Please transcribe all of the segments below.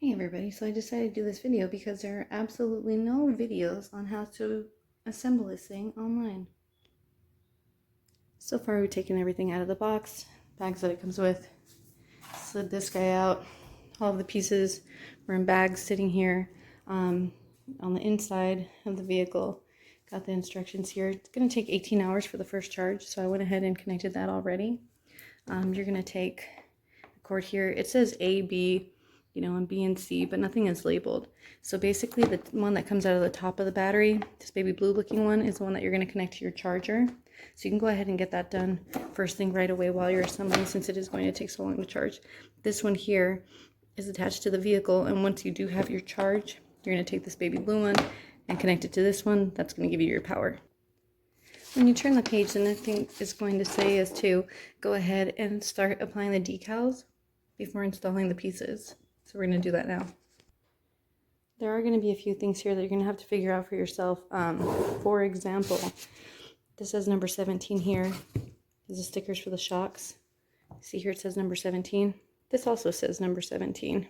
Hey everybody, so I decided to do this video because there are absolutely no videos on how to assemble this thing online. So far we've taken everything out of the box, bags that it comes with, slid this guy out, all of the pieces were in bags sitting here on the inside of the vehicle. Got the instructions here. It's going to take 18 hours for the first charge, so I went ahead and connected that already. You're going to take the cord here. It says A, B, and B and C, but nothing is labeled. So basically the one that comes out of the top of the battery, this baby blue looking one, is the one that you're going to connect to your charger. So you can go ahead and get that done first thing right away while you're assembling, since it is going to take so long to charge. This one here is attached to the vehicle, and once you do have your charge, you're going to take this baby blue one and connect it to this one. That's going to give you your power. When you turn the page, the next thing it's going to say is to go ahead and start applying the decals before installing the pieces. So we're going to do that now. There are going to be a few things here that you're going to have to figure out for yourself. For example, this says number 17 here. These are stickers for the shocks. See here it says number 17. This also says number 17.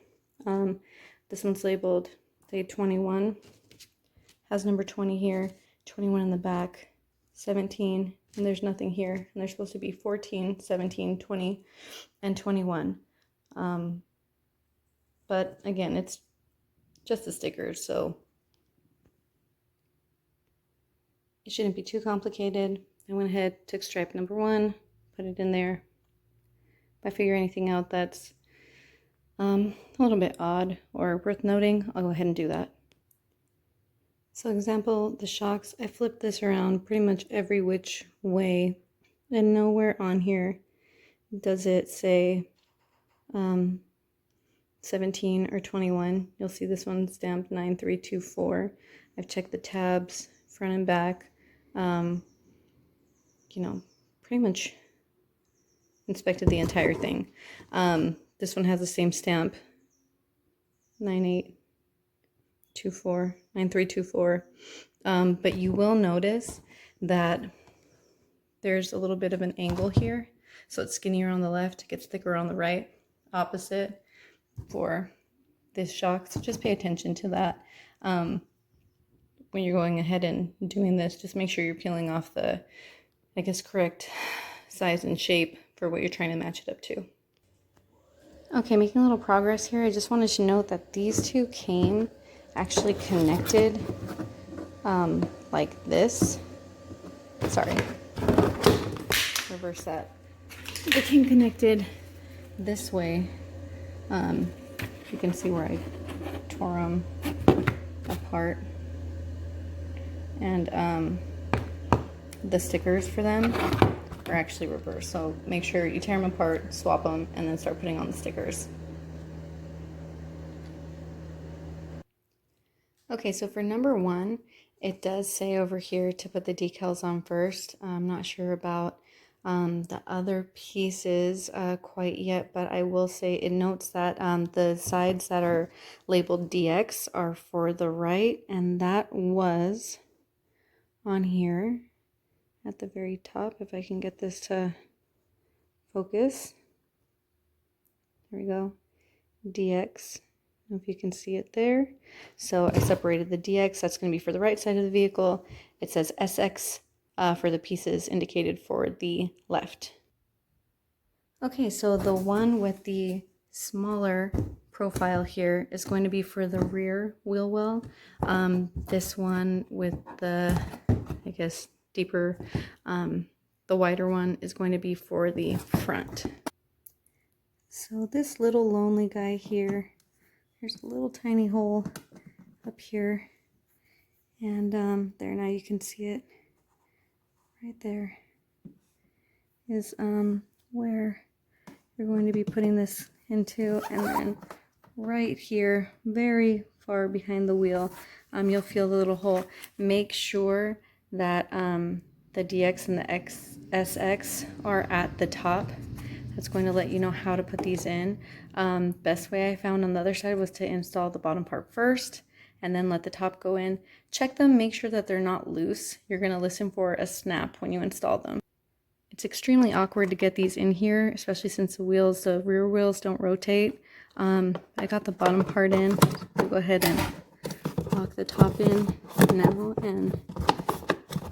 This one's labeled, say, 21. Has number 20 here, 21 in the back, 17, and there's nothing here. And there's supposed to be 14, 17, 20, and 21. But again, it's just the stickers, so it shouldn't be too complicated. I went ahead, took stripe number 1, put it in there. If I figure anything out that's a little bit odd or worth noting, I'll go ahead and do that. So example, the shocks, I flipped this around pretty much every which way, and nowhere on here does it say 17 or 21. You'll see this one stamped 9324. I've checked the tabs front and back, pretty much inspected the entire thing. This one has the same stamp, 9324. But you will notice that there's a little bit of an angle here, so it's skinnier on the left, it gets thicker on the right, opposite for this shock. So just pay attention to that when you're going ahead and doing this. Just make sure you're peeling off the, correct size and shape for what you're trying to match it up to. Okay, making a little progress here. I just wanted to note that these two came actually connected like this. Sorry, reverse that. They came connected this way. You can see where I tore them apart, and the stickers for them are actually reversed, so make sure you tear them apart, swap them, and then start putting on the stickers. Okay, so for number 1, it does say over here to put the decals on first. I'm not sure about the other pieces quite yet, but I will say it notes that the sides that are labeled DX are for the right, and that was on here at the very top. If I can get this to focus, there we go, DX. I don't know if you can see it there. So I separated the DX, that's going to be for the right side of the vehicle. It says SX for the pieces indicated for the left. Okay, so the one with the smaller profile here is going to be for the rear wheel well. This one with the, deeper, the wider one is going to be for the front. So this little lonely guy here, there's a little tiny hole up here, and there, now you can see it. Right there is where you're going to be putting this into, and then right here, very far behind the wheel, you'll feel the little hole. Make sure that the DX and the SX are at the top. That's going to let you know how to put these in. Best way I found on the other side was to install the bottom part first, and then let the top go in. Check them, make sure that they're not loose. You're going to listen for a snap when you install them. It's extremely awkward to get these in here, especially since the rear wheels don't rotate. I got the bottom part in. I'll go ahead and lock the top in now, and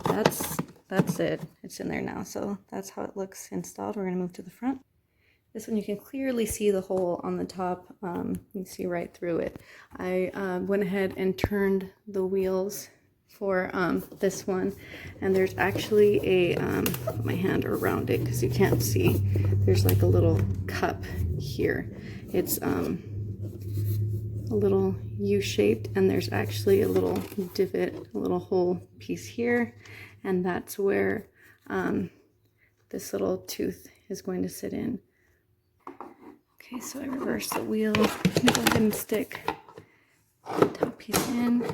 that's it. It's in there now, so that's how it looks installed. We're gonna move to the front. This one you can clearly see the hole on the top. You can see right through it. I went ahead and turned the wheels for this one, and there's actually a put my hand around it because you can't see. There's like a little cup here. It's a little U-shaped, and there's actually a little divot, a little hole piece here, and that's where this little tooth is going to sit in. Okay, so I reverse the wheel. Go ahead and stick the top piece in,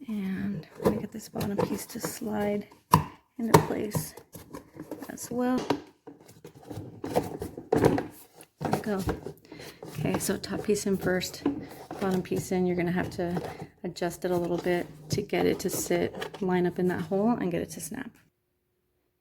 and we're gonna get this bottom piece to slide into place as well. There we go. Okay, so top piece in first, bottom piece in. You're gonna have to adjust it a little bit to get it to sit, line up in that hole, and get it to snap.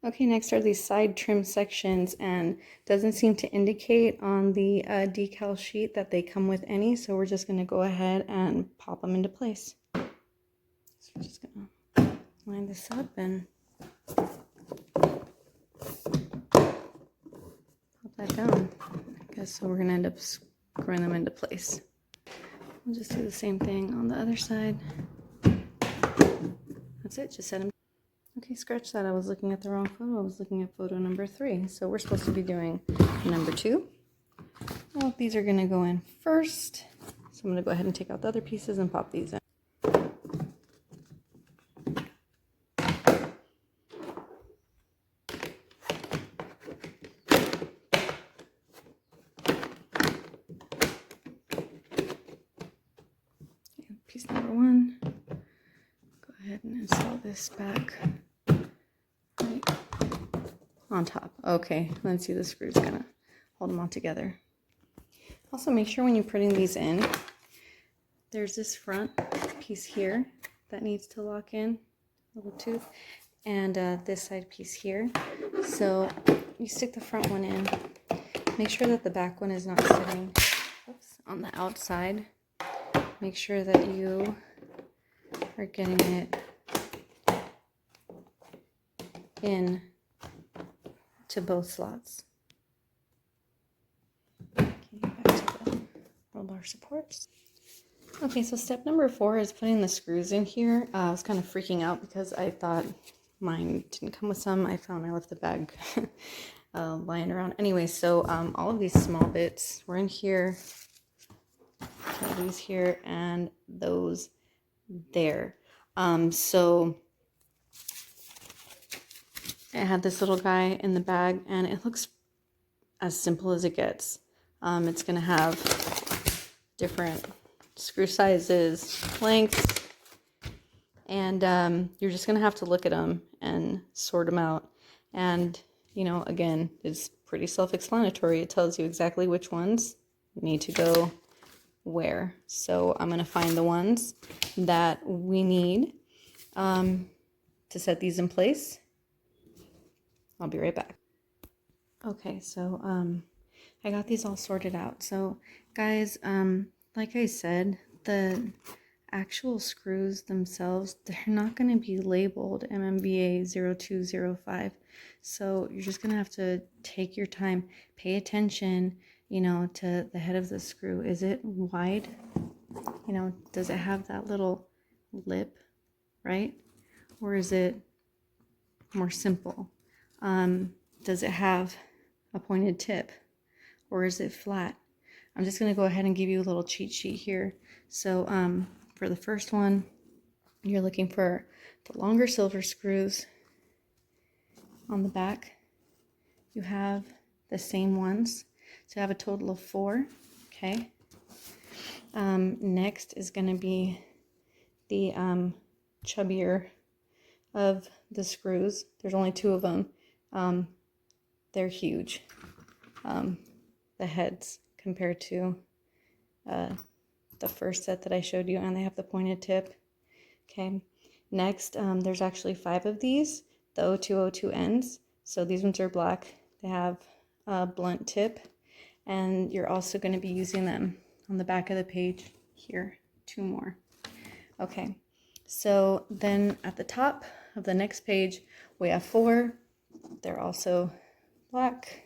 Okay, next are these side trim sections, and doesn't seem to indicate on the decal sheet that they come with any, so we're just going to go ahead and pop them into place. So we're just going to line this up and pop that down. I guess so we're going to end up screwing them into place. We'll just do the same thing on the other side. That's it, just set them. Okay, scratch that. I was looking at the wrong photo. I was looking at photo number 3. So we're supposed to be doing number 2. Well, these are going to go in first. So I'm going to go ahead and take out the other pieces and pop these in. Okay, piece number 1. Go ahead and install this back on top. Okay, let's see, the screw's gonna hold them all together. Also, make sure when you're putting these in, there's this front piece here that needs to lock in, little tooth, and this side piece here. So you stick the front one in. Make sure that the back one is not sitting on the outside. Make sure that you are getting it in to both slots. Okay, back to the roll bar supports. Okay, so step number 4 is putting the screws in here. I was kind of freaking out because I thought mine didn't come with some. I left the bag lying around. Anyway, so all of these small bits were in here. These here and those there. So I had this little guy in the bag, and it looks as simple as it gets. It's going to have different screw sizes, lengths, and you're just going to have to look at them and sort them out. And, you know, again, it's pretty self-explanatory. It tells you exactly which ones need to go where. So I'm going to find the ones that we need to set these in place. I'll be right back. Okay, so I got these all sorted out. So guys, like I said, the actual screws themselves, they're not going to be labeled MMVA 0205. So you're just going to have to take your time, pay attention, you know, to the head of the screw. Is it wide? You know, does it have that little lip, right? Or is it more simple? Does it have a pointed tip, or is it flat? I'm just going to go ahead and give you a little cheat sheet here. So for the first one, you're looking for the longer silver screws on the back. You have the same ones, so you have a total of 4. Okay. Next is going to be the chubbier of the screws. There's only 2 of them. They're huge, the heads, compared to the first set that I showed you, and they have the pointed tip. Okay, next, there's actually 5 of these, the 0202 ends. So these ones are black. They have a blunt tip, And you're also going to be using them on the back of the page here, 2 more. Okay, so then at the top of the next page, we have 4. They're also black.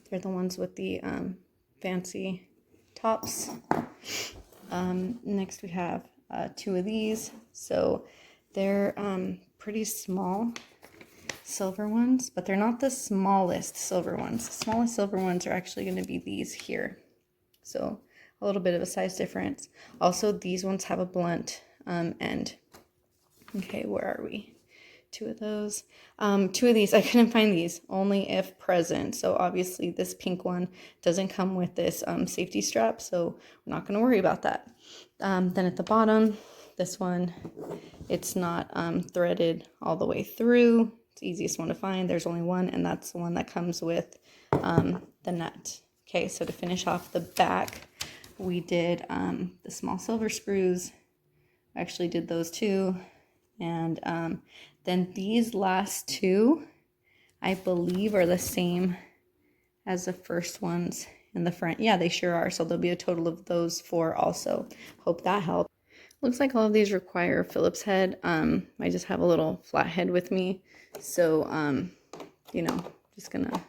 They're the ones with the fancy tops. Next we have 2 of these. So they're pretty small silver ones, but they're not the smallest silver ones. The smallest silver ones are actually going to be these here. So a little bit of a size difference. Also, these ones have a blunt end. Okay, where are we? 2 of those. 2 of these, I couldn't find these, only if present. So obviously this pink one doesn't come with this safety strap, so we're not going to worry about that. Then at the bottom, this one, it's not threaded all the way through. It's the easiest one to find. There's only one, and that's the one that comes with the nut. Okay, so to finish off the back, we did the small silver screws. I actually did those too. And then these last 2, I believe, are the same as the first ones in the front. Yeah, they sure are. So there'll be a total of those 4 also. Hope that helped. Looks like all of these require a Phillips head. I just have a little flat head with me. So, you know, just gonna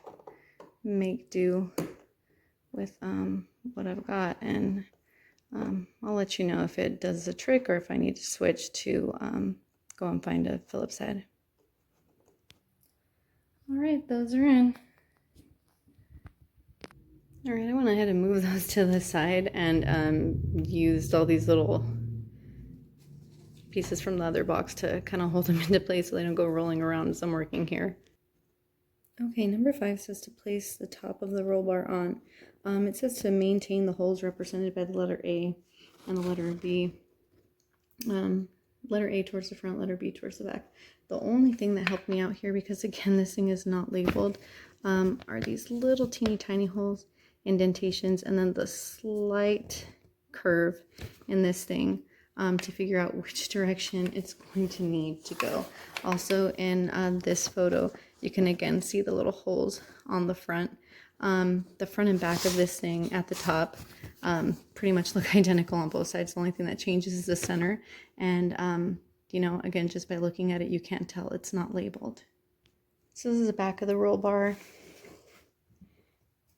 make do with what I've got. And I'll let you know if it does the trick or if I need to switch to go and find a Phillips head. All right, those are in. All right, I went ahead and moved those to the side and used all these little pieces from the other box to kind of hold them into place so they don't go rolling around as I'm working here. Okay, number 5 says to place the top of the roll bar on. It says to maintain the holes represented by the letter A and the letter B. Letter A towards the front, letter B towards the back. The only thing that helped me out here, because again this thing is not labeled, are these little teeny tiny holes, indentations, and then the slight curve in this thing to figure out which direction it's going to need to go. Also in this photo, you can again see the little holes on the front. The front and back of this thing at the top pretty much look identical on both sides. The only thing that changes is the center. And, you know, again, just by looking at it, you can't tell it's not labeled. So this is the back of the roll bar.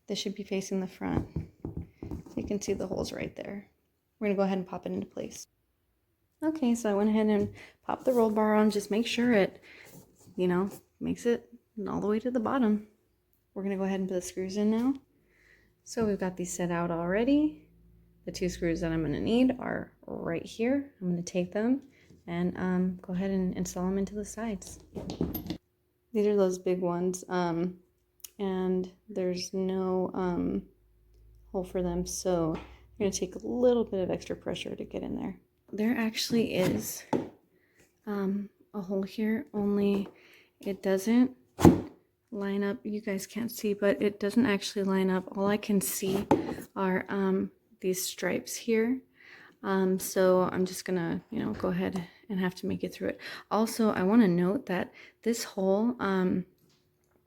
This should be facing the front. So you can see the holes right there. We're going to go ahead and pop it into place. Okay, so I went ahead and popped the roll bar on. Just make sure it, you know, makes it all the way to the bottom. We're going to go ahead and put the screws in now. So we've got these set out already. The 2 screws that I'm going to need are right here. I'm going to take them and go ahead and install them into the sides. These are those big ones, and there's no hole for them, so I'm going to take a little bit of extra pressure to get in there. There actually is a hole here, only it doesn't line up. You guys can't see, but it doesn't actually line up. All I can see are these stripes here. So I'm just gonna, you know, go ahead and have to make it through it. Also, I want to note that this hole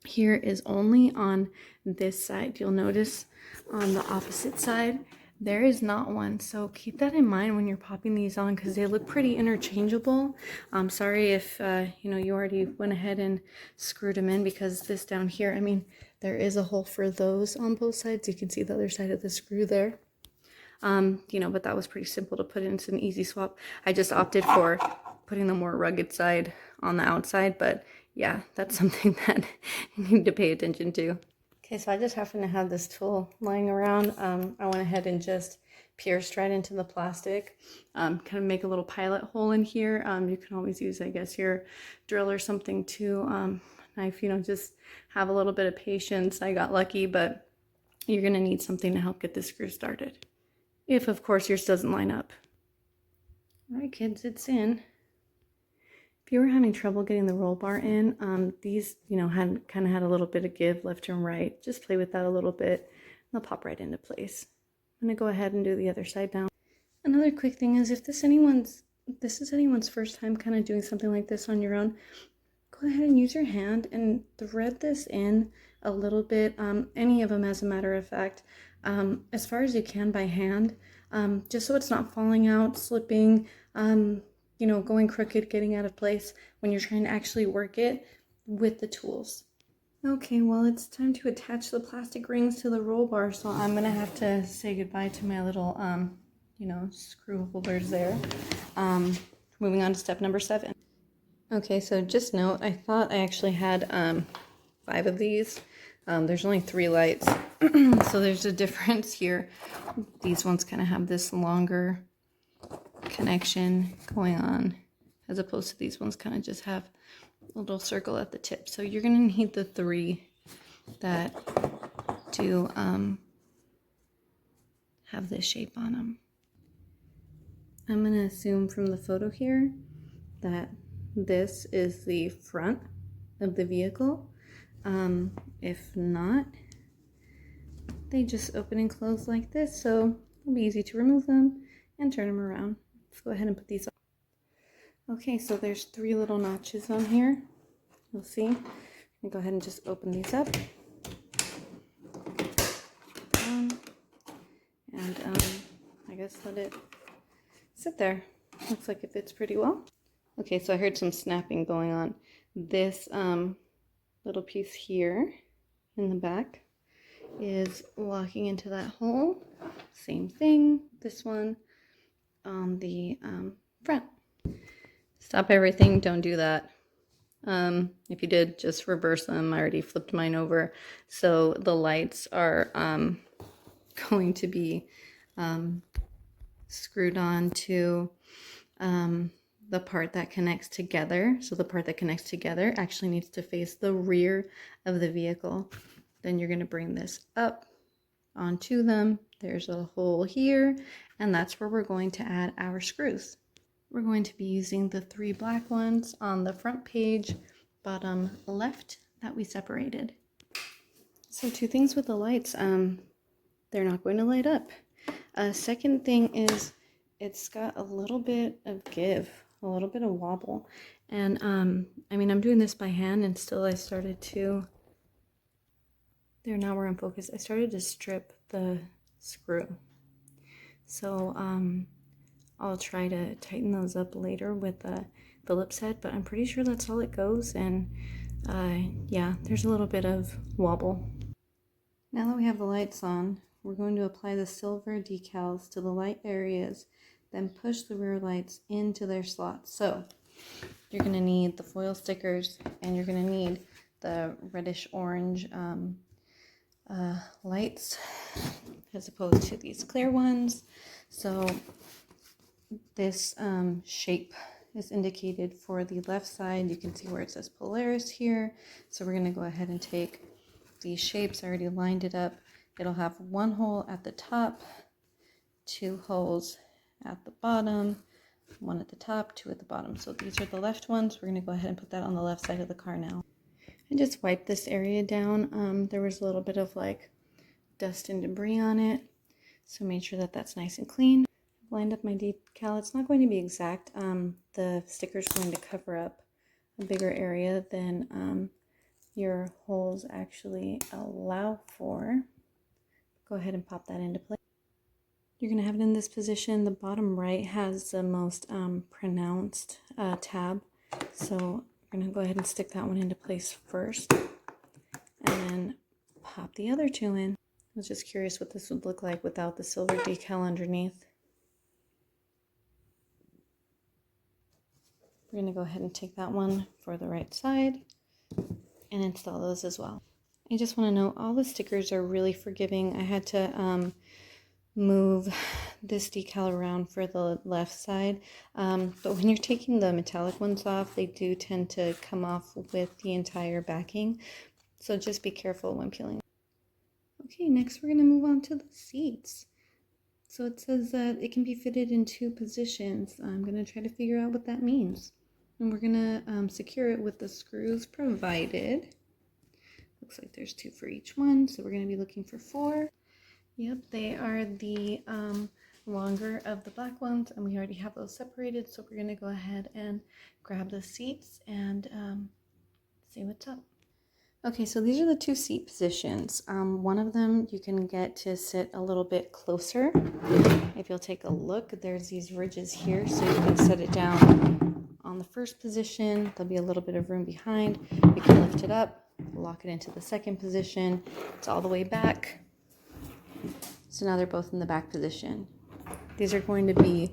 here is only on this side. You'll notice on the opposite side there is not one, so keep that in mind when you're popping these on, because they look pretty interchangeable. I'm sorry if you know, you already went ahead and screwed them in, because this down here, I mean, there is a hole for those on both sides. You can see the other side of the screw there. You know, but that was pretty simple to put in. It's an easy swap. I just opted for putting the more rugged side on the outside, but yeah, that's something that you need to pay attention to. Okay, so I just happen to have this tool lying around. I went ahead and just pierced right into the plastic, kind of make a little pilot hole in here. You can always use, I guess, your drill or something to knife, you know, just have a little bit of patience. I got lucky, but you're going to need something to help get this screw started. If, of course, yours doesn't line up. All right, kids, it's in. If you were having trouble getting the roll bar in, these, you know, kind of had a little bit of give left and right. Just play with that a little bit, and they'll pop right into place. I'm gonna go ahead and do the other side now. Another quick thing is, if this is anyone's first time kind of doing something like this on your own, go ahead and use your hand and thread this in a little bit. Any of them, as a matter of fact. as far as you can by hand, just so it's not falling out, slipping, you know, going crooked, getting out of place when you're trying to actually work it with the tools. Okay, well, it's time to attach the plastic rings to the roll bar, so I'm gonna have to say goodbye to my little, you know, screw holders there. Moving on to step number 7. Okay, so just note, I thought I actually had 5 of these. There's only 3 lights, so there's a difference here. These ones kind of have this longer connection going on, as opposed to these ones kind of just have a little circle at the tip. So you're going to need the 3 that do have this shape on them. I'm going to assume from the photo here that this is the front of the vehicle. If not, they just open and close like this, so it'll be easy to remove them and turn them around. Let's go ahead and put these on. Okay, so there's 3 little notches on here. You'll see. I'm gonna go ahead and just open these up. And I guess let it sit there. Looks like it fits pretty well. Okay, so I heard some snapping going on. This little piece here in the back is locking into that hole. Same thing, this one on the front. Stop everything, don't do that. If you did, just reverse them. I already flipped mine over. So the lights are going to be screwed on to the part that connects together. So the part that connects together actually needs to face the rear of the vehicle. Then you're going to bring this up onto them. There's a hole here, and that's where we're going to add our screws. We're going to be using the 3 black ones on the front page, bottom left, that we separated. So 2 things with the lights, they're not going to light up. Second thing is it's got a little bit of give, a little bit of wobble. And I mean, I'm doing this by hand, and still I started to, there, now we're in focus, I started to strip the screw. So I'll try to tighten those up later with the Phillips head, but I'm pretty sure that's all it goes. And yeah, there's a little bit of wobble. Now that we have the lights on, we're going to apply the silver decals to the light areas, then push the rear lights into their slots. So you're going to need the foil stickers, and you're going to need the reddish orange lights as opposed to these clear ones. So this shape is indicated for the left side. You can see where it says Polaris here. So we're going to go ahead and take these shapes. I already lined it up. It'll have 1 hole at the top, 2 holes at the bottom, 1 at the top, 2 at the bottom. So these are the left ones. We're going to go ahead and put that on the left side of the car now. I just wiped this area down. There was a little bit of like dust and debris on it, so made sure that that's nice and clean. I've lined up my decal. It's not going to be exact. The sticker's going to cover up a bigger area than your holes actually allow for. Go ahead and pop that into place. You're going to have it in this position. The bottom right has the most pronounced tab, so we're going to go ahead and stick that one into place first, and then pop the other 2 in. I was just curious what this would look like without the silver decal underneath. We're going to go ahead and take that one for the right side and install those as well. I just want to note, all the stickers are really forgiving. I had to move this decal around for the left side, but when you're taking the metallic ones off, they do tend to come off with the entire backing, so just be careful when peeling. Okay, next we're going to move on to the seats. So it says that it can be fitted in 2 positions. I'm going to try to figure out what that means. And we're going to secure it with the screws provided. Looks like there's 2 for each one, so we're going to be looking for 4. Yep, they are the longer of the black ones, and we already have those separated, so we're going to go ahead and grab the seats and see what's up. Okay, so these are the two seat positions. One of them you can get to sit a little bit closer. If you'll take a look, there's these ridges here, so you can set it down on the first position. There'll be a little bit of room behind. You can lift it up, lock it into the second position. It's all the way back. So now they're both in the back position. These are going to be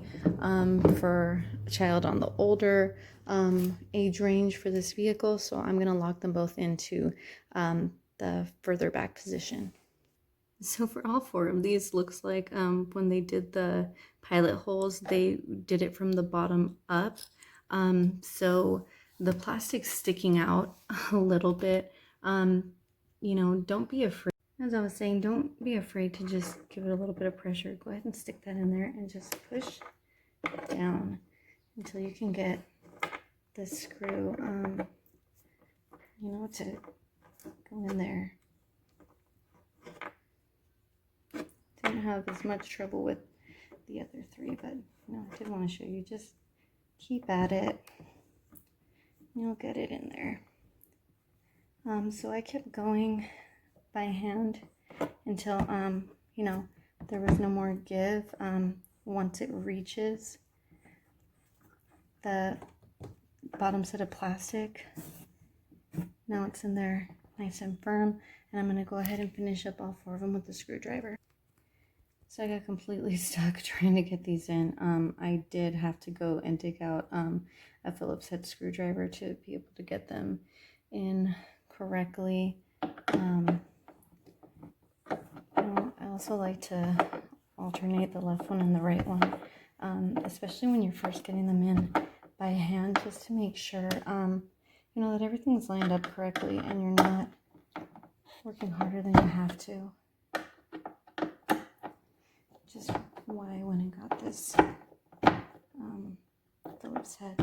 for a child on the older age range for this vehicle, so I'm going to lock them both into the further back position. So for all four of these, looks like when they did the pilot holes, they did it from the bottom up. So the plastic's sticking out a little bit. You know, don't be afraid. As I was saying, don't be afraid to just give it a little bit of pressure. Go ahead and stick that in there and just push down until you can get the screw, you know, to go in there. Didn't have as much trouble with the other three, but you know, I did want to show you. Just keep at it. You'll get it in there. So I kept going by hand until you know, there was no more give. Once it reaches the bottom set of plastic, now it's in there nice and firm, and I'm going to go ahead and finish up all four of them with the screwdriver. So I got completely stuck trying to get these in. I did have to go and dig out a Phillips head screwdriver to be able to get them in correctly. I also like to alternate the left one and the right one, especially when you're first getting them in by hand, just to make sure you know, that everything's lined up correctly and you're not working harder than you have to. Just why I went and got this Phillips head.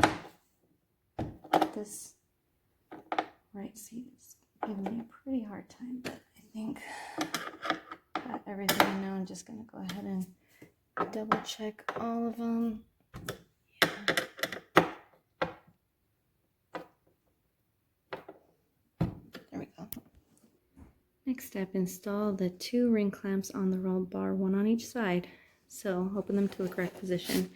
This right seat is giving me a pretty hard time, but I think got everything. Now I'm just going to go ahead and double check all of them. Yeah. There we go. Next step, install the two ring clamps on the roll bar, one on each side. So open them to the correct position.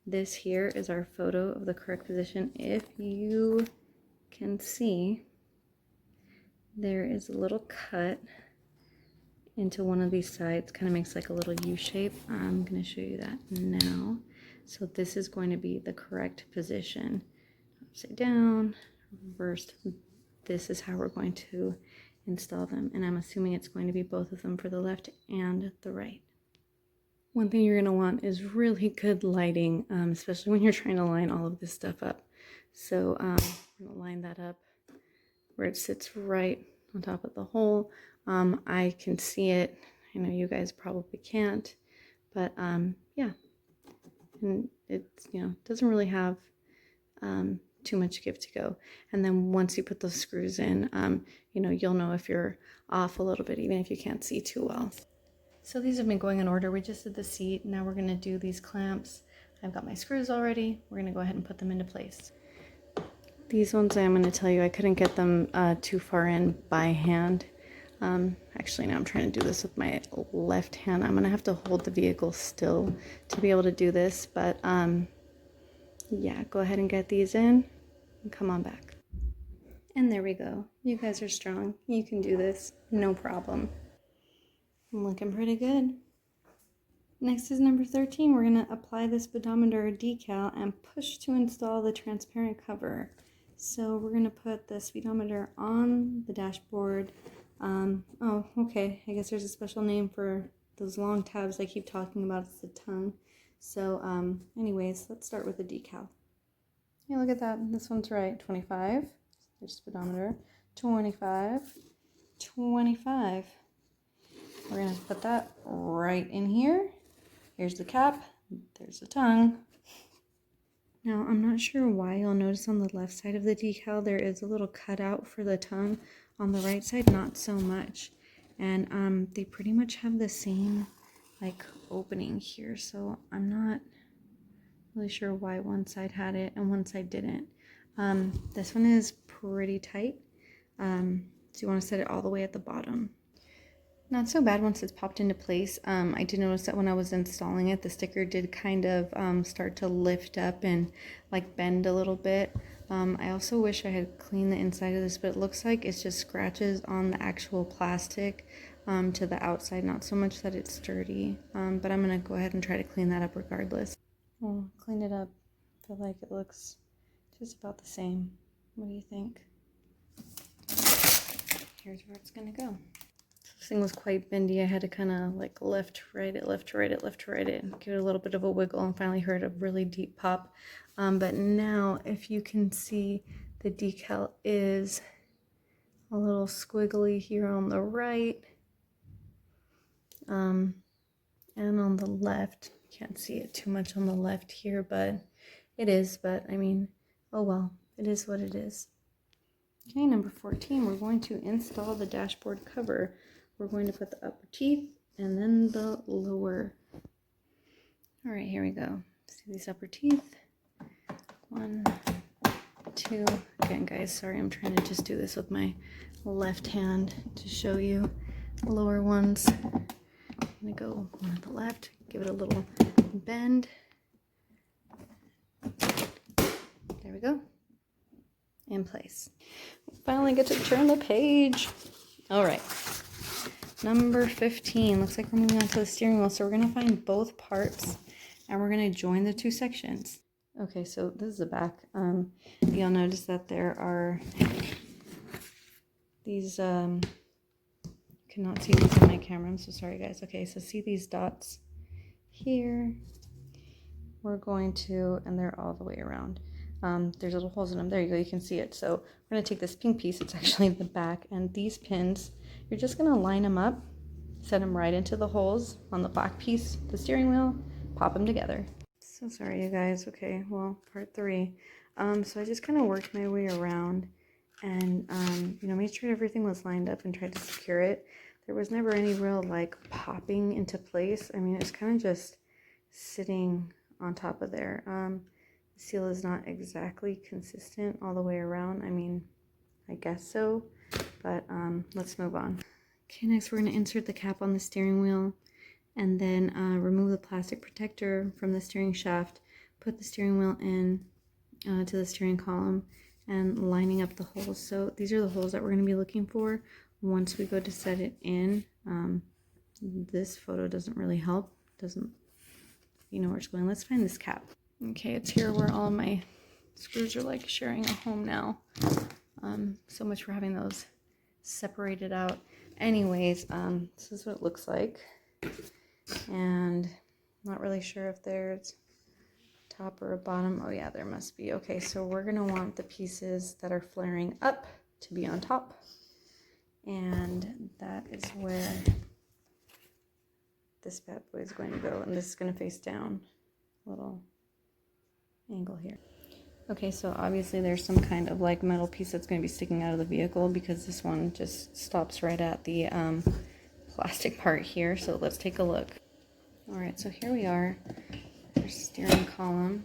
This here is our photo of the correct position. If you can see, there is a little cut into one of these sides, kind of makes like a little U shape. I'm going to show you that now. So this is going to be the correct position. Upside down, reversed. This is how we're going to install them, and I'm assuming it's going to be both of them for the left and the right. One thing you're going to want is really good lighting, especially when you're trying to line all of this stuff up. So I'm going to line that up where it sits right on top of the hole. I can see it. I know you guys probably can't, but yeah, and it's, you know, doesn't really have too much give to go. And then once you put those screws in, you know, you'll know if you're off a little bit, even if you can't see too well. So these have been going in order. We just did the seat. Now we're going to do these clamps. I've got my screws already. We're going to go ahead and put them into place. These ones, I'm going to tell you, I couldn't get them too far in by hand. Actually, now I'm trying to do this with my left hand. I'm going to have to hold the vehicle still to be able to do this. But yeah, go ahead and get these in and come on back. And there we go. You guys are strong. You can do this. No problem. Looking pretty good. Next is number 13. We're going to apply the speedometer decal and push to install the transparent cover. So we're going to put the speedometer on the dashboard. Oh, okay. I guess there's a special name for those long tabs I keep talking about. It's the tongue. So anyways, let's start with the decal. Yeah, look at that. This one's right. 25. There's speedometer. 25. 25. We're going to put that right in here. Here's the cap. There's the tongue. Now, I'm not sure why you'll notice on the left side of the decal there is a little cutout for the tongue. On the right side, not so much. And they pretty much have the same like opening here. So I'm not really sure why one side had it and one side didn't. This one is pretty tight. So you want to set it all the way at the bottom. Not so bad once it's popped into place. I did notice that when I was installing it, the sticker did kind of start to lift up and like bend a little bit. I also wish I had cleaned the inside of this, but it looks like it's just scratches on the actual plastic to the outside, not so much that it's sturdy. But I'm gonna go ahead and try to clean that up regardless. Well, clean it up. I feel like it looks just about the same. What do you think? Here's where it's gonna go. This thing was quite bendy. I had to kind of like left, right it, left, right it, left, right it, and give it a little bit of a wiggle, and finally heard a really deep pop. But now, if you can see, the decal is a little squiggly here on the right, and on the left. You can't see it too much on the left here, but it is. But I mean, oh well, it is what it is. Okay, number 14, we're going to install the dashboard cover. We're going to put the upper teeth and then the lower. All right, here we go. See these upper teeth? 1, 2. Again, guys, sorry, I'm trying to just do this with my left hand to show you the lower ones. I'm gonna go one at the left, give it a little bend. There we go. In place. Finally get to turn the page. All right. Number 15. Looks like we're moving on to the steering wheel. So we're going to find both parts and we're going to join the two sections. Okay, so this is the back. You'll notice that there are these, cannot see these on my camera. I'm so sorry, guys. Okay, so see these dots here? We're going to, and they're all the way around. There's little holes in them. There you go, you can see it. So we're going to take this pink piece, it's actually the back, and these pins, you're just going to line them up, set them right into the holes on the black piece, the steering wheel, pop them together. So sorry, you guys. Okay, well, part 3. So I just kind of worked my way around and, you know, made sure everything was lined up and tried to secure it. There was never any real, like, popping into place. I mean, it's kind of just sitting on top of there. The seal is not exactly consistent all the way around. I mean, I guess so, but let's move on. Okay, next we're going to insert the cap on the steering wheel and then remove the plastic protector from the steering shaft, put the steering wheel in to the steering column and lining up the holes. So these are the holes that we're going to be looking for once we go to set it in. This photo doesn't really help, you know where it's going. Let's find this cap. Okay, it's here where all my screws are like sharing a home now. So much for having those separated out. Anyways, this is what it looks like. And I'm not really sure if there's a top or a bottom. Oh yeah, there must be. Okay, so we're gonna want the pieces that are flaring up to be on top. And that is where this bad boy is going to go. And this is gonna face down a little angle here. Okay, so obviously there's some kind of like metal piece that's going to be sticking out of the vehicle because this one just stops right at the plastic part here. So let's take a look. All right, so here we are. Our steering column.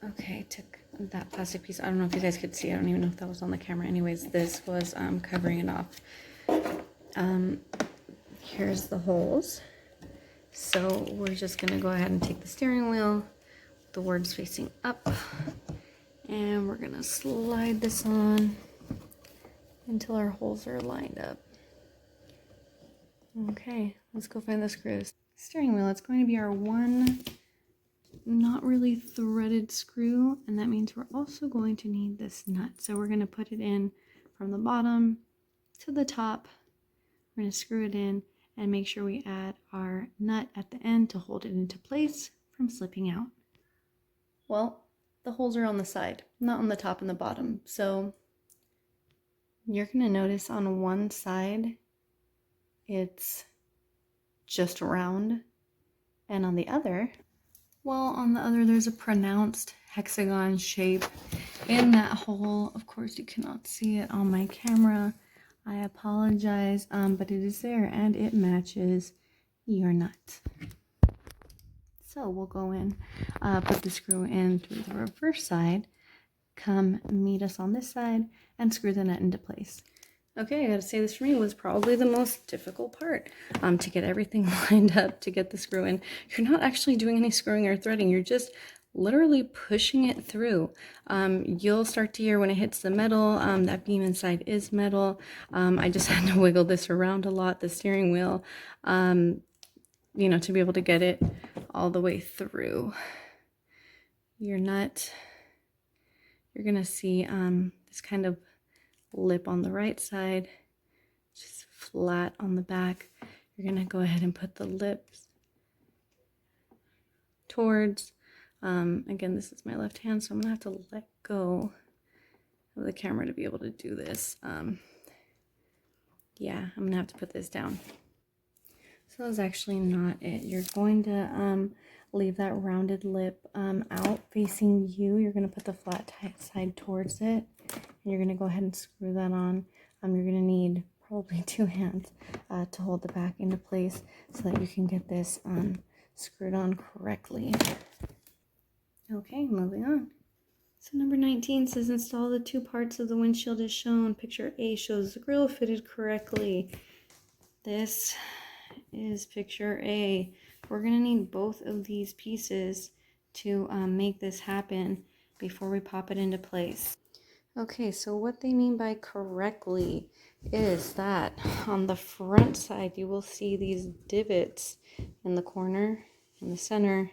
Okay, took that plastic piece. I don't know if you guys could see. I don't even know if that was on the camera. Anyways, this was covering it off. Here's the holes. So we're just going to go ahead and take the steering wheel, the words facing up, and we're gonna slide this on until our holes are lined up. Okay, let's go find the screws. Steering wheel, it's going to be our one not really threaded screw, and that means we're also going to need this nut. So we're going to put it in from the bottom to the top. We're going to screw it in and make sure we add our nut at the end to hold it into place from slipping out. Well, the holes are on the side, not on the top and the bottom. So you're going to notice on one side it's just round, and on the other, well, on the other there's a pronounced hexagon shape in that hole. Of course, you cannot see it on my camera. I apologize, but it is there and it matches your nut. So we'll go in, put the screw in through the reverse side, come meet us on this side, and screw the nut into place. Okay, I gotta say this for me was probably the most difficult part, to get everything lined up to get the screw in. You're not actually doing any screwing or threading, you're just literally pushing it through. You'll start to hear when it hits the metal, that beam inside is metal. I just had to wiggle this around a lot, the steering wheel, you know, to be able to get it all the way through. You're gonna see this kind of lip on the right side, just flat on the back. You're gonna go ahead and put the lips towards, again, this is my left hand, so I'm gonna have to let go of the camera to be able to do this. Yeah, I'm gonna have to put this down. So that's actually not it. You're going to leave that rounded lip out facing you. You're going to put the flat side towards it. And you're going to go ahead and screw that on. You're going to need probably 2 hands to hold the back into place so that you can get this screwed on correctly. Okay, moving on. So number 19 says install the 2 parts of the windshield as shown. Picture A shows the grille fitted correctly. This is picture A. We're going to need both of these pieces to make this happen before we pop it into place. Okay, so what they mean by correctly is that on the front side you will see these divots in the corner, in the center,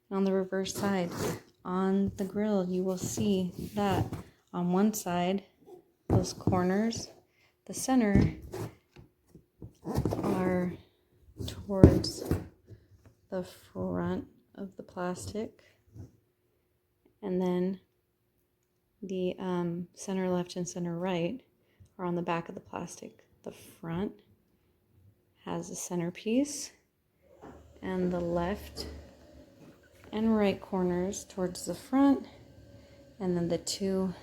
and on the reverse side. On the grill you will see that on one side, those corners, the center, are towards the front of the plastic, and then the center left and center right are on the back of the plastic. The front has a centerpiece, and the left and right corners towards the front, and then the 2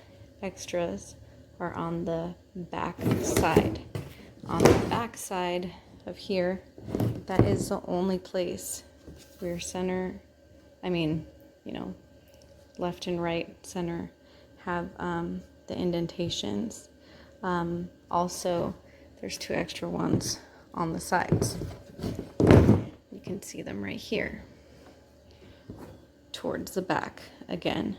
extras are on the back side. On the back side of here, that is the only place where left and right center have the indentations. Also, there's 2 extra ones on the sides. You can see them right here. Towards the back, again,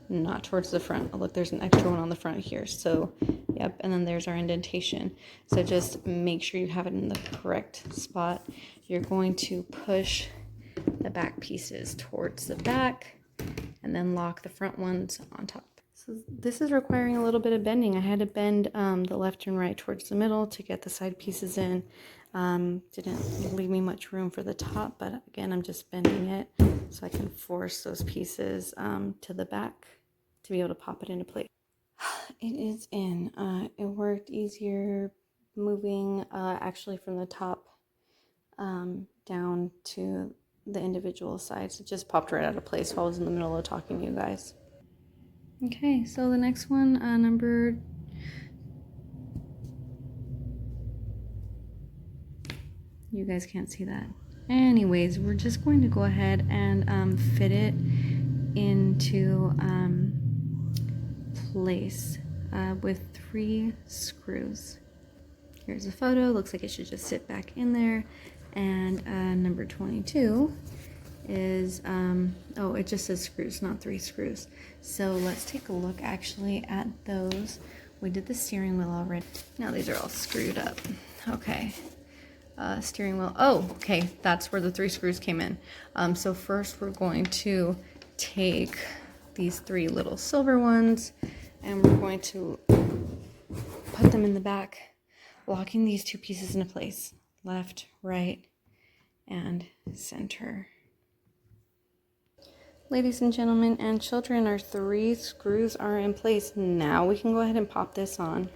not towards the front. Oh, look, there's an extra one on the front here. So, yep, and then there's our indentation. So just make sure you have it in the correct spot. You're going to push the back pieces towards the back and then lock the front ones on top. So this is requiring a little bit of bending. I had to bend the left and right towards the middle to get the side pieces in. Didn't leave me much room for the top, but again, I'm just bending it so I can force those pieces to the back to be able to pop it into place. It is in. It worked easier moving actually from the top down to the individual sides. It just popped right out of place while I was in the middle of talking to you guys. Okay, so the next one, number... You guys can't see that. Anyways, we're just going to go ahead and fit it into place with 3 screws. Here's a photo. Looks like it should just sit back in there. And number 22 is, oh, it just says screws, not 3 screws. So let's take a look actually at those. We did the steering wheel already. Now these are all screwed up. Okay. Steering wheel. Oh, okay. That's where the 3 screws came in. So first we're going to take these 3 little silver ones and we're going to put them in the back, locking these 2 pieces into place. Left, right, and center. Ladies and gentlemen and children, our 3 screws are in place. Now we can go ahead and pop this on.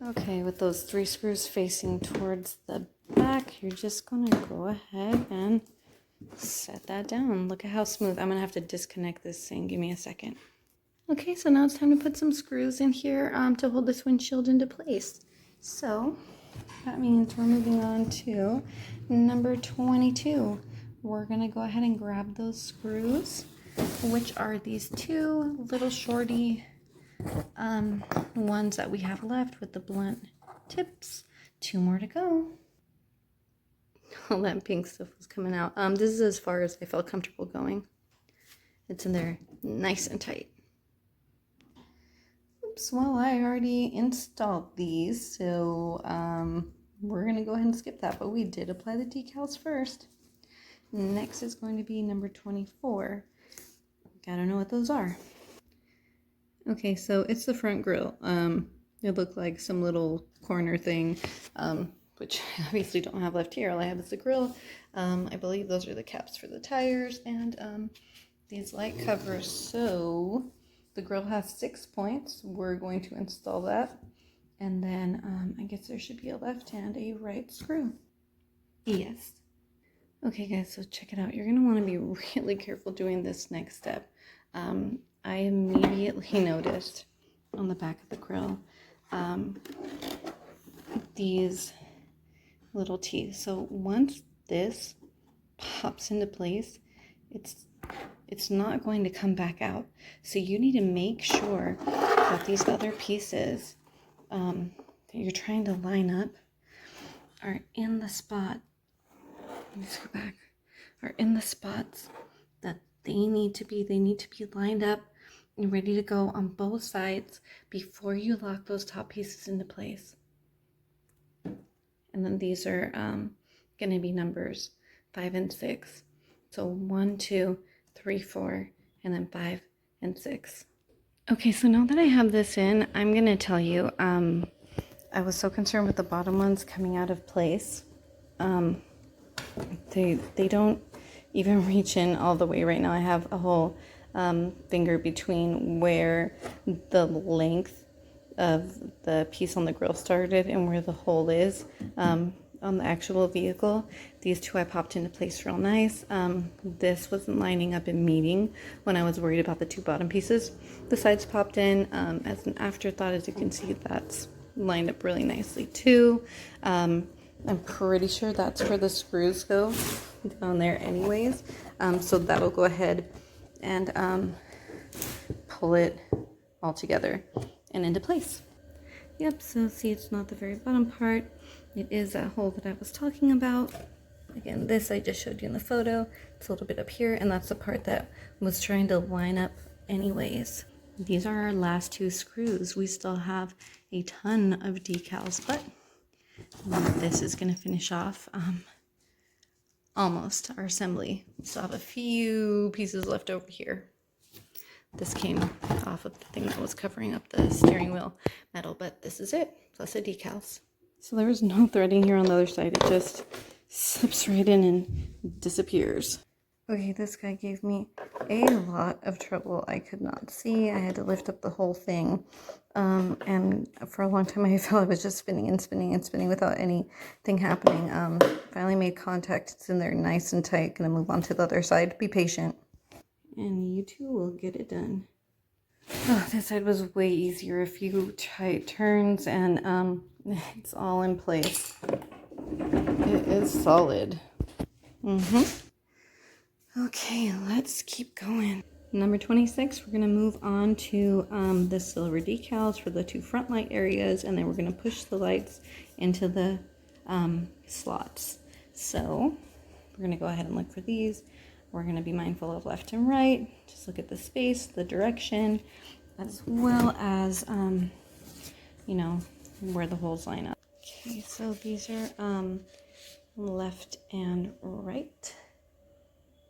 Okay, with those 3 screws facing towards the back, you're just going to go ahead and set that down. Look at how smooth. I'm going to have to disconnect this thing. Give me a second. Okay, so now it's time to put some screws in here to hold this windshield into place. So that means we're moving on to number 22, we're gonna go ahead and grab those screws, which are these two little shorty ones that we have left with the blunt tips. Two more to go. All that pink stuff was coming out. This is as far as I felt comfortable going. It's in there nice and tight. Oops, well, I already installed these, so we're gonna go ahead and skip that, but we did apply the decals first. Next is going to be number 24. Gotta know what those are. Okay, so it's the front grille. It looked like some little corner thing, which I obviously don't have left here. All I have is the grille. I believe those are the caps for the tires and these light covers. So the grille has 6 points. We're going to install that. And then I guess there should be a left and a right screw. Yes. Okay guys, so check it out. You're gonna wanna be really careful doing this next step. I immediately noticed on the back of the grill these little teeth. So once this pops into place, it's not going to come back out. So you need to make sure that these other pieces that you're trying to line up are in the spot. Let's go back. Are in the spots that they need to be. They need to be lined up and ready to go on both sides before you lock those top pieces into place. And then these are going to be numbers 5 and 6. So 1, 2, 3, 4, and then 5 and 6. Okay, so now that I have this in, I'm going to tell you, I was so concerned with the bottom ones coming out of place. They don't even reach in all the way right now. I have a whole finger between where the length of the piece on the grill started and where the hole is on the actual vehicle. These two I popped into place real nice. This wasn't lining up and meeting when I was worried about the two bottom pieces. The sides popped in as an afterthought. As you can see, that's lined up really nicely too. I'm pretty sure that's where the screws go down there anyways. So that'll go ahead and pull it all together and into place. Yep, so see, it's not the very bottom part. It is that hole that I was talking about. Again, this I just showed you in the photo. It's a little bit up here, and that's the part that was trying to line up anyways. These are our last two screws. We still have a ton of decals, but this is going to finish off almost our assembly. We still have a few pieces left over here. This came off of the thing that was covering up the steering wheel metal, but this is it, plus the decals. So there was no threading here on the other side. It just slips right in and disappears. Okay, this guy gave me a lot of trouble. I could not see. I had to lift up the whole thing. And for a long time, I felt I was just spinning and spinning and spinning without anything happening. Finally made contact. It's in there nice and tight. Gonna move on to the other side. Be patient. And you two will get it done. Oh, this side was way easier. A few tight turns and it's all in place. It is solid. Okay, let's keep going. Number 26, we're going to move on to the silver decals for the two front light areas, and then we're going to push the lights into the slots. So we're going to go ahead and look for these. We're going to be mindful of left and right. Just look at the space, the direction, as well as, you know, where the holes line up. Okay, so these are left and right.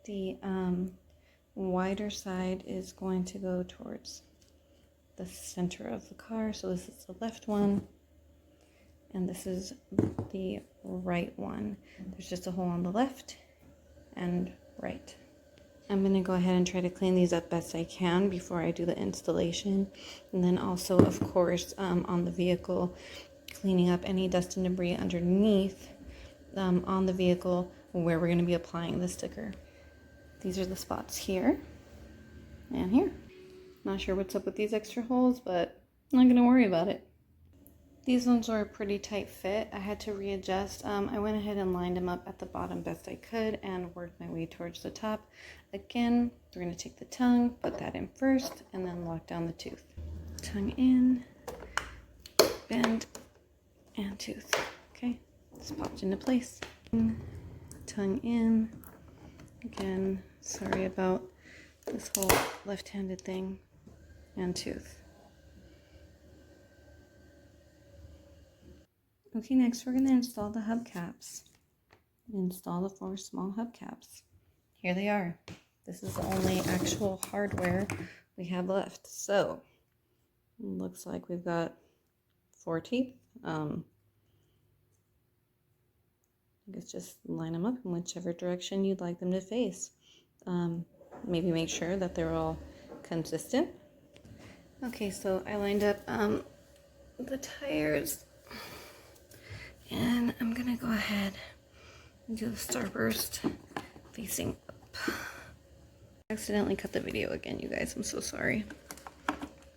The wider side is going to go towards the center of the car. So this is the left one, and this is the right one. There's just a hole on the left and right. I'm going to go ahead and try to clean these up best I can before I do the installation. And then also, of course, on the vehicle, cleaning up any dust and debris underneath on the vehicle where we're going to be applying the sticker. These are the spots here and here. Not sure what's up with these extra holes, but I'm not going to worry about it. These ones were a pretty tight fit. I had to readjust. I went ahead and lined them up at the bottom best I could and worked my way towards the top. Again, we're going to take the tongue, put that in first, and then lock down the tooth. Tongue in, bend, and tooth. Okay, it's popped into place. Tongue in. Again, sorry about this whole left-handed thing, and tooth. Okay, next we're going to install the hubcaps. Install the 4 small hubcaps. Here they are. This is the only actual hardware we have left. So, looks like we've got 4 teeth. I guess just line them up in whichever direction you'd like them to face. Maybe make sure that they're all consistent. Okay, so I lined up the tires. And I'm gonna go ahead and do the starburst facing up. I accidentally cut the video again, you guys. I'm so sorry.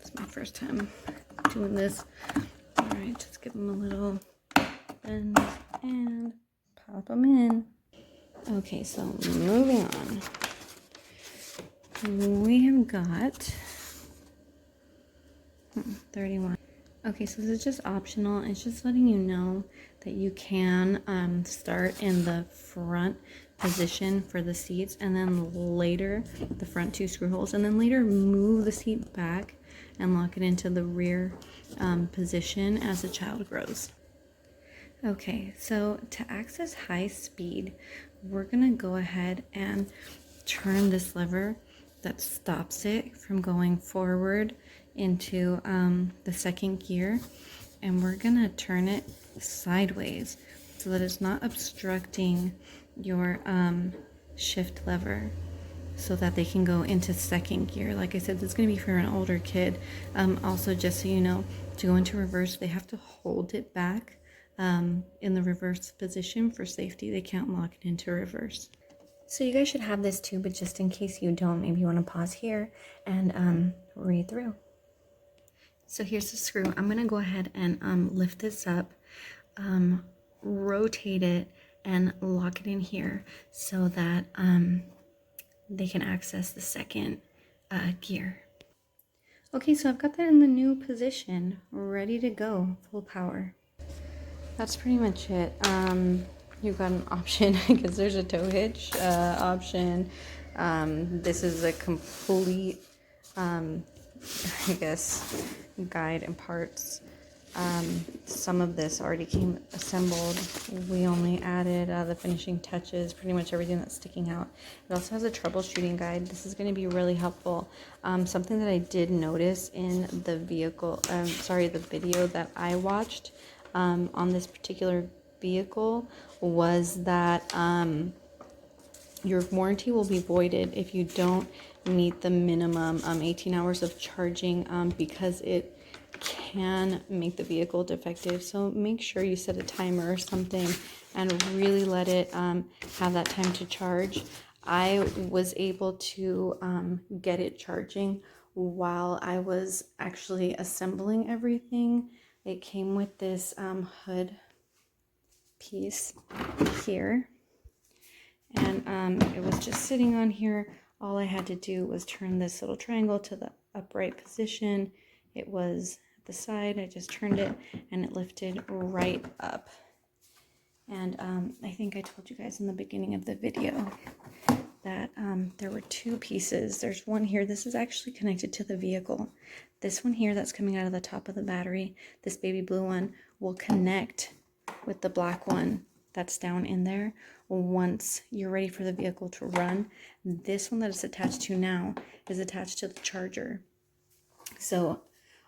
It's my first time doing this. Alright, just give them a little bend and pop them in. Okay, so moving on. We have got 31. Okay, so this is just optional. It's just letting you know that you can start in the front position for the seats, and then later the front 2 screw holes, and then later move the seat back and lock it into the rear position as the child grows. Okay, so to access high speed, we're gonna go ahead and turn this lever that stops it from going forward into the second gear, and we're gonna turn it sideways so that it's not obstructing your shift lever, so that they can go into second gear. Like I said, this is going to be for an older kid. Also, just so you know, to go into reverse, they have to hold it back in the reverse position for safety. They can't lock it into reverse. So you guys should have this too, but just in case you don't, maybe you want to pause here and read through. So here's the screw. I'm going to go ahead and lift this up, rotate it, and lock it in here so that they can access the second gear. Okay, so I've got that in the new position, ready to go, full power. That's pretty much it. You've got an option because there's a tow hitch option. This is a complete, I guess, guide and parts. Some of this already came assembled. We only added the finishing touches, pretty much everything that's sticking out. It also has a troubleshooting guide. This is going to be really helpful. Something that I did notice in the the video that I watched on this particular vehicle was that your warranty will be voided if you don't meet the minimum 18 hours of charging because it can make the vehicle defective. So make sure you set a timer or something and really let it have that time to charge. I was able to get it charging while I was actually assembling everything. It came with this hood piece here, and it was just sitting on here. All I had to do was turn this little triangle to the upright position. It was at the side. I just turned it and it lifted right up. And I think I told you guys in the beginning of the video that there were 2 pieces. There's one here. This is actually connected to the vehicle. This one here that's coming out of the top of the battery, this baby blue one, will connect with the black one that's down in there once you're ready for the vehicle to run. This one that it's attached to now is attached to the charger. So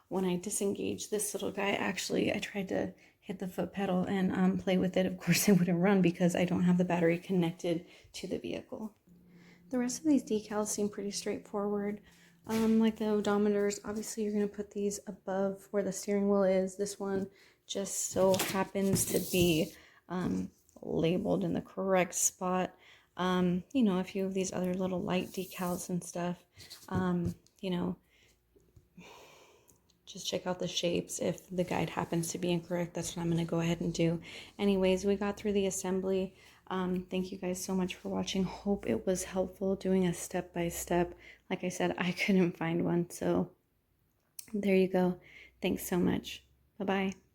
when I disengaged this little guy, actually I tried to hit the foot pedal and play with it. Of course it wouldn't run because I don't have the battery connected to the vehicle. The rest of these decals seem pretty straightforward. Like the odometers, obviously you're going to put these above where the steering wheel is. This one just so happens to be labeled in the correct spot. You know, a few of these other little light decals and stuff, you know, just check out the shapes. If the guide happens to be incorrect, that's what I'm going to go ahead and do. Anyways, we got through the assembly. Thank you guys so much for watching. Hope it was helpful doing a step-by-step. Like I said, I couldn't find one, so there you go. Thanks so much. Bye-bye.